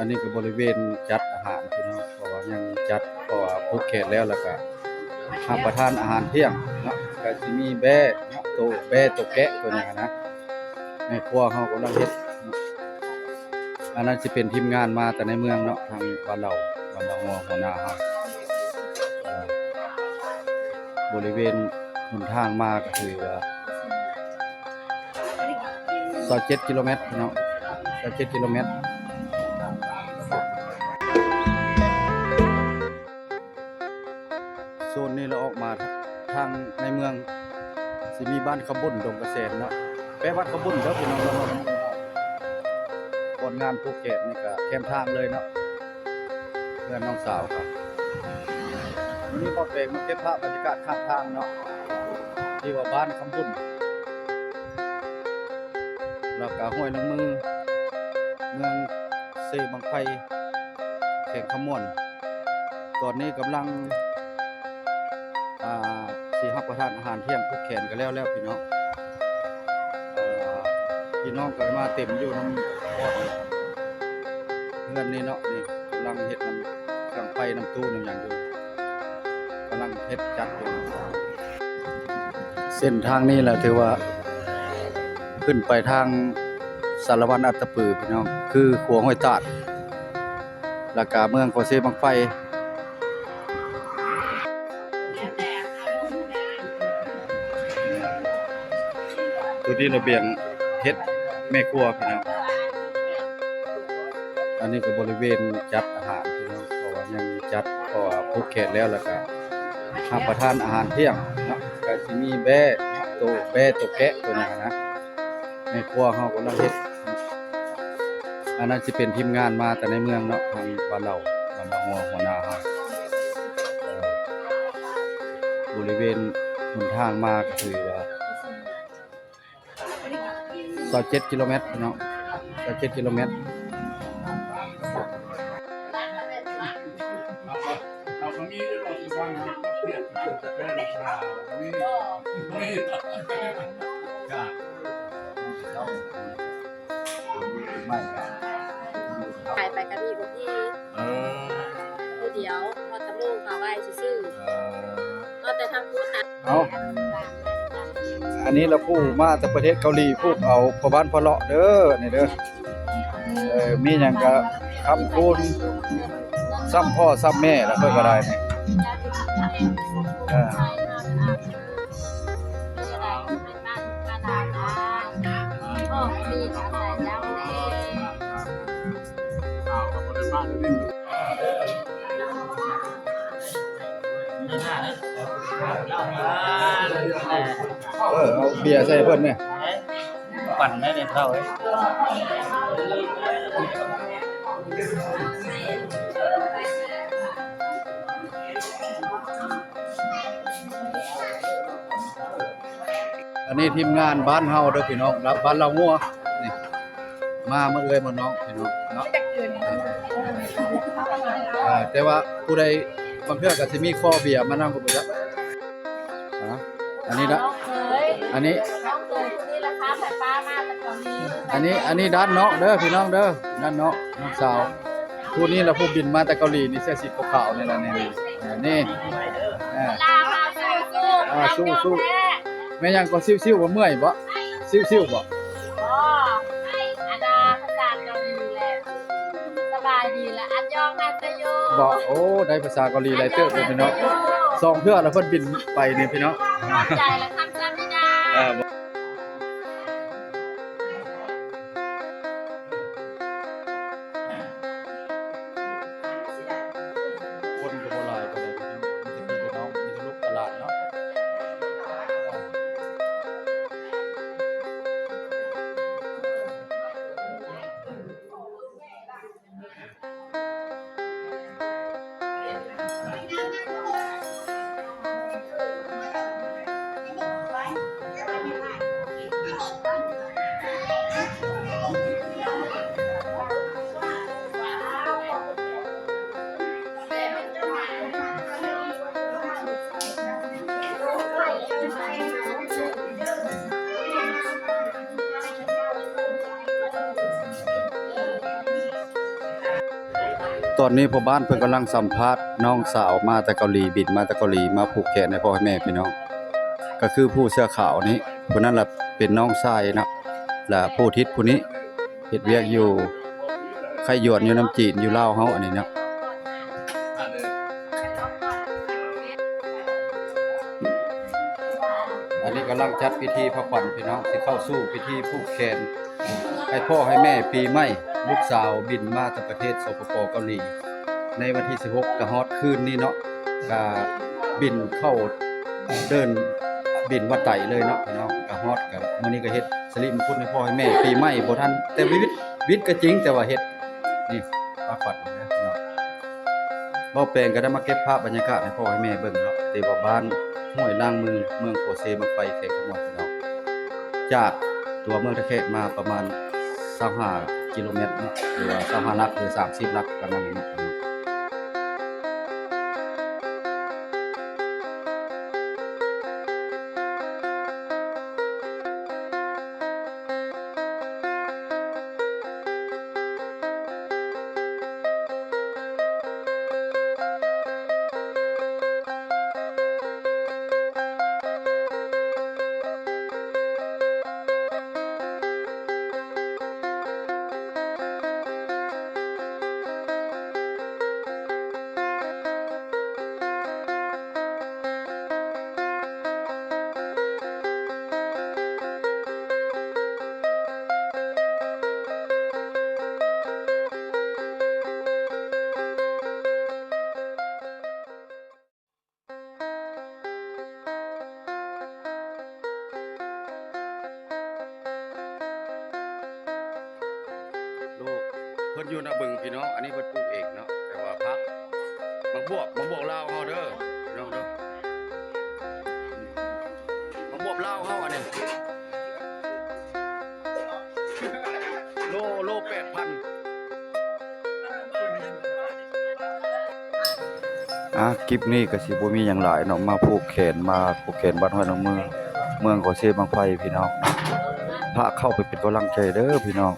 อันนี้ก็บริเวณจัดอาหารพี่น้องเพราะว่ายังจัดเพราะว่าผูกแขนแล้วก็รับประทานอาหารเที่ยงเนาะก็สิมีแบะเนาะตัวแบะตัวแกะตัวนี้นะแม่ครัวเฮากำลังเฮ็ดอันนั้นสิเป็นทีมงานมาแต่ในเมืองเนาะทางบ้านเราหัวหน้าเฮาบริเวณหนทางมาก็คือว่า27กิโลเมตรพี่น้อง27กิโลเมตรโซนนี้เราออกมาทางในเมืองสิมีบ้านขบุ่นดงเกษตรเนาะไปวัดขบุ่นเด้อพี่น้องก่อนงานภูเก็ตนี่ก็แคมทางเลยเนาะเพื่อนน้องสาวครับวันนี้พอเปกมาเก็บภาพบรรยากาศข้างทางเนาะที่ว่าบ้านขบุ่นแล้วก็ห้วยน้ำมือเมืองเซบังไพแข่งขมวนตอนนี้กำลังสิรับประทานอาหารเที่ยงผูกแขนกันแล้วพี่น้องพี่น้องก็มาเต็มอยู่น้ำพอดเงินนี่เนาะนี่กำลังเฮ็ดน้ำเครื่องไฟน้ำตู้น้ำอย่างอยู่กำลังเฮ็ดจัดอยู่เส้นทางนี้แหละถือว่าขึ้นไปทางสารวัตรอัตตปือพี่น้องคือขัวห้วยตาดแล้วก็เมืองโคเซบังไฟตัวที่ระเบียงเฮ็ดแม่ครัวพี่น้องอันนี้ก็บริเวณจัดอาหารพี่น้องเพราะว่ายังจัดเพราะว่าผูกแขนแล้วก็รับประทานอาหารเที่ยงเนาะก็สิมีแบะตัวแกะตัวนี้นะแม่ครัวเฮากำลังเฮ็ดอันนั้นสิเป็นทีมงานมาแต่ในเมืองเนาะทางบ้านเราหัวหน้าเฮาบริเวณหนทางมาก็คือว่า27กิโลเมตรพี่น้อง27กิโลเมตรไปกับพี่บอกพี่เดี๋ยวพอตะมุ่งเขาไว้ซื่อก็แต่ทำพูดนะอันนี้เราพูดมาจากประเทศเกาหลีพูดเอาพ่อบ้านพ่อเลาะเด้อนี่เด้อมีหยังก็คำคูณซ้ำพ่อซ้ำแม่แล้วเพิ่นก็ได้นี่เอาเบียร์ใส่เพิ่นเนี่ยปั่นได้เท่าอันนี้ทีมงานบ้านเฮาเด้อพี่น้องบ้านเรางัวนี่มาเอ้ยมาน้องพี่น้องเนาะแต่ว่าผู้ใดบางเทื่อก็สิมีคอเบียร์มานั่งบ่จักอันนี้ละอันนี้ด้านเนาะเด้อพี่น้องเด้อด้านเนาะน้องสาวผู้นี้ละผู้บินมาแต่เกาหลีนี่เสื้อสีขาวๆนี่ล่ะนี่สู้แม่ยังก็ซิ่วๆบ่เมื่อยบ่ซิ่วๆบ่อาดาภาษาเกาหลีแหละสบายดีละอันยองนาตโยบ่โอ้ได้ภาษาเกาหลีหลายเติบเลยพี่น้อง2เทื่อแล้วเพิ่นบินไปนี่พี่น้องใจละคำจำไม่ได้คนก็บ่หลายปานใดพี่น้องมีแต่พี่น้องมีแต่ลูกตลาดเนาะ ตอนนี้พ่อบ้านเพิ่นกำลังสัมภาษณ์น้องสาวมาแต่เกาหลีบินมาแต่เกาหลีมาผูกแขนให้พ่อให้แม่พี่น้องก็คือผู้เสื้อขาวนี้ผู้นั้นล่ะเป็นน้องชายเนาะและผู้ทิศผู้นี้เฮ็ดเวียกอยู่ไข่หยวนอยู่น้ำจีนอยู่ลาวเฮาอันนี้เนาะอันนี้กำลังจัดพิธีพระขวัญพี่น้องสิเข้าสู่พิธีผูกแขนให้พ่อให้แม่ปีใหม่ลูกสาวบินมาจากประเทศสปป.เกาหลีในวันที่16ก็ฮอดคืนนี้เนาะก็บินเข้าเดินบินวัดไต่เลยเนาะพี่น้องก็ฮอดก็มื้อนี้ก็เฮ็ดสิริมงคลให้พ่อให้แม่ปีใหม่บ่ทันแต่วิทย์ก็จริงแต่ว่าเฮ็ดนี่พระขวัญนะพี่น้องบ่แปลงก็ได้มาเก็บภาพบรรยากาศให้พ่อให้แม่เบิ่งเนาะที่ว่าบ้านห้วยล่างมือเมืองโคเซเมืองไฟแขงขมวดพี่น้องจากตัวเมืองตะเคะมาประมาณ25กิโลเมตรเนาะหรือว่า25ลักหรือ30ลักประมาณนี้เนาะลูกเพิ่นอยู่นะบึงพี่น้องอันนี้เพิ่นปลูกเองเนาะแต่ว่าพักมังบวบลาวเฮาเด้อพี่น้องเด้อมังบวบลาวเฮาอันนี้โล 8,000คลิปนี้ก็สิบ่มีหยังหลายเนาะมาผูกแขนบ้านห้วยน้องเมืองโคเซบางไผพี่น้องพาเข้าไปเป็นกำลังใจเด้อพี่น้อง